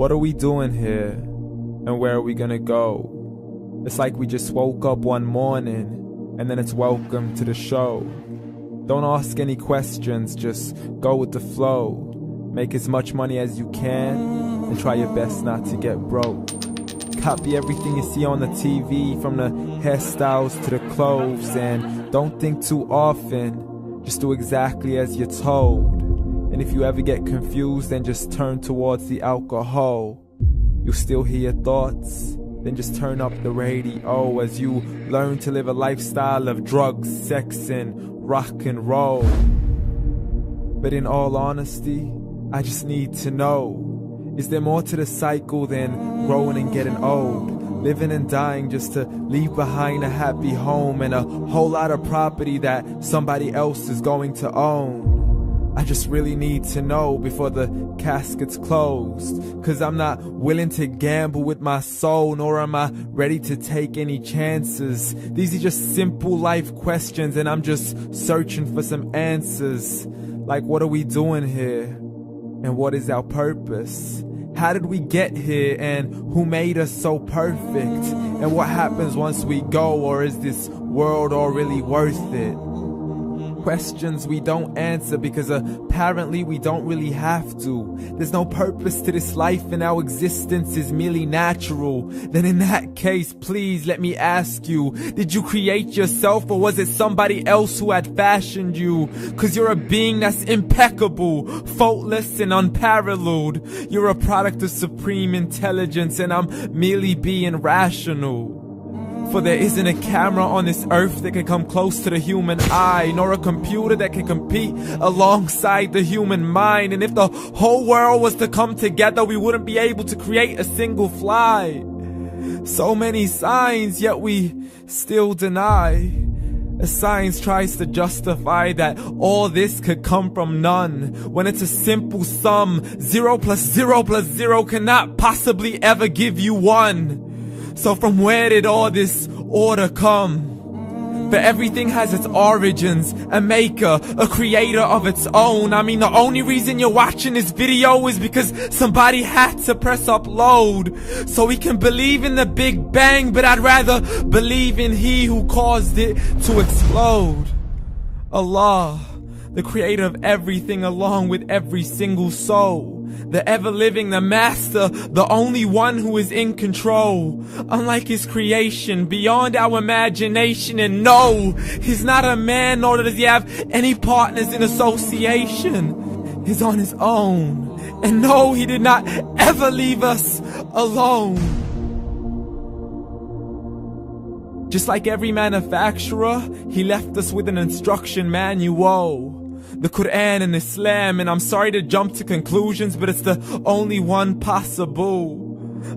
What are we doing here? And where are we gonna go? It's like we just woke up one morning and then it's welcome to the show. Don't ask any questions, just go with the flow. Make as much money as you can and try your best not to get broke. Copy everything you see on the TV, from the hairstyles to the clothes, and don't think too often, just do exactly as you're told. And if you ever get confused, then just turn towards the alcohol. You'll still hear your thoughts, then just turn up the radio as you learn to live a lifestyle of drugs, sex, and rock and roll. But in all honesty, I just need to know, is there more to the cycle than growing and getting old? Living and dying just to leave behind a happy home and a whole lot of property that somebody else is going to own. I just really need to know before the casket's closed, 'cause I'm not willing to gamble with my soul, nor am I ready to take any chances. These are just simple life questions and I'm just searching for some answers. Like, what are we doing here? And what is our purpose? How did we get here, and who made us so perfect? And what happens once we go, or is this world all really worth it? Questions we don't answer because apparently we don't really have to. There's no purpose to this life and our existence is merely natural. Then in that case, please let me ask you, did you create yourself, or was it somebody else who had fashioned you? 'Cause you're a being that's impeccable, faultless and unparalleled. You're a product of supreme intelligence and I'm merely being rational. For there isn't a camera on this earth that can come close to the human eye, nor a computer that can compete alongside the human mind. And if the whole world was to come together, we wouldn't be able to create a single fly. So many signs, yet we still deny. As science tries to justify that all this could come from none, when it's a simple sum. 0 plus 0 plus 0 cannot possibly ever give you 1. So from where did all this order come? For everything has its origins, a maker, a creator of its own. I mean, the only reason you're watching this video is because somebody had to press upload. So we can believe in the Big Bang, but I'd rather believe in He who caused it to explode. Allah, the creator of everything along with every single soul. The ever-living, the master, the only one who is in control. Unlike his creation, beyond our imagination. And no, he's not a man, nor does he have any partners in association. He's on his own. And no, he did not ever leave us alone. Just like every manufacturer, he left us with an instruction manual. The Quran and Islam, and I'm sorry to jump to conclusions, but it's the only one possible.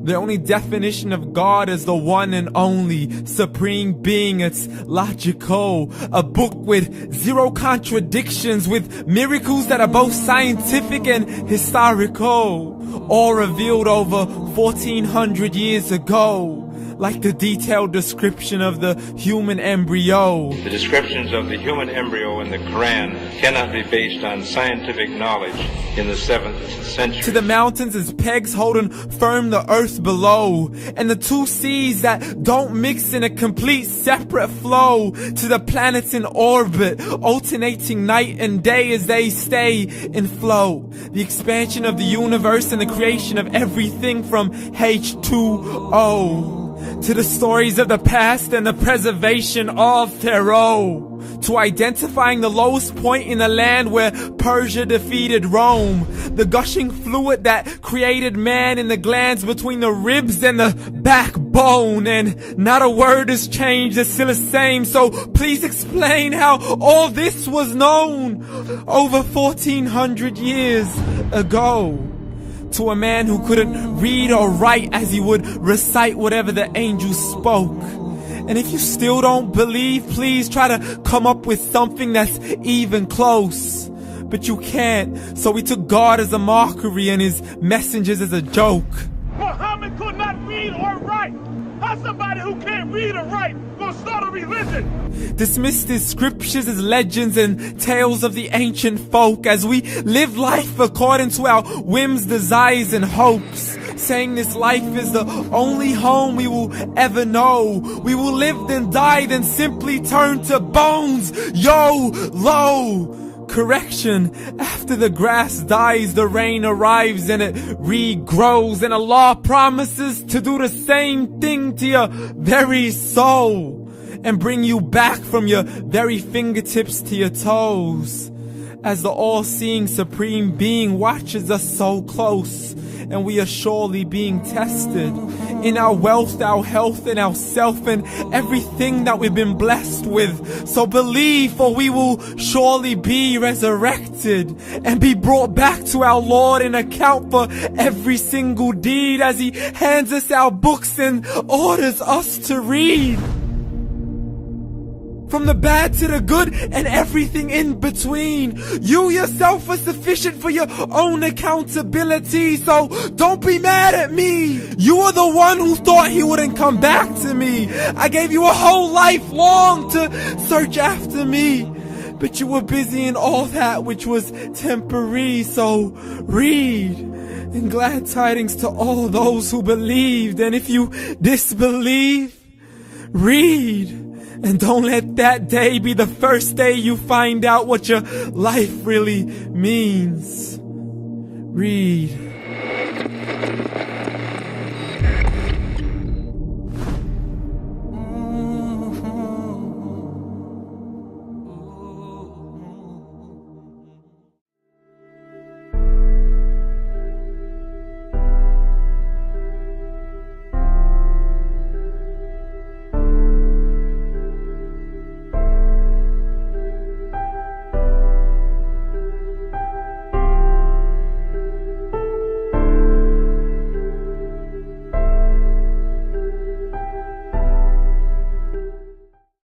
The only definition of God is the one and only supreme being. It's logical, a book with 0 contradictions, with miracles that are both scientific and historical, all revealed over 1400 years ago. Like the detailed description of the human embryo. The descriptions of the human embryo in the Quran cannot be based on scientific knowledge in the 7th century. To the mountains as pegs holding firm the earth below, and the 2 seas that don't mix in a complete separate flow. To the planets in orbit, alternating night and day as they stay in flow. The expansion of the universe and the creation of everything from H2O. To the stories of the past and the preservation of Pharaoh. To identifying the lowest point in the land where Persia defeated Rome. The gushing fluid that created man in the glands between the ribs and the backbone. And not a word has changed, it's still the same. So please explain how all this was known over 1400 years ago. To a man who couldn't read or write as he would recite whatever the angels spoke. And if you still don't believe, please try to come up with something that's even close. But you can't, so we took God as a mockery and his messengers as a joke. Muhammad could not read or write. How's somebody who can't read or write gonna start a religion? Dismissed his scriptures as legends and tales of the ancient folk as we live life according to our whims, desires, and hopes. saying this life is the only home we will ever know. We will live then die, then simply turn to bones. YOLO! Correction, after the grass dies, the rain arrives and it regrows, and Allah promises to do the same thing to your very soul and bring you back from your very fingertips to your toes, as the all-seeing supreme being watches us so close, and we are surely being tested in our wealth, our health, and our self, and everything that we've been blessed with. So believe, for we will surely be resurrected and be brought back to our Lord and account for every single deed, as He hands us our books and orders us to read. From the bad to the good and everything in between. You yourself are sufficient for your own accountability, so don't be mad at me. You are the one who thought He wouldn't come back to me. I gave you a whole life long to search after me, but you were busy in all that which was temporary. So read, and glad tidings to all those who believed. And if you disbelieve, read. And don't let that day be the first day you find out what your life really means. Read.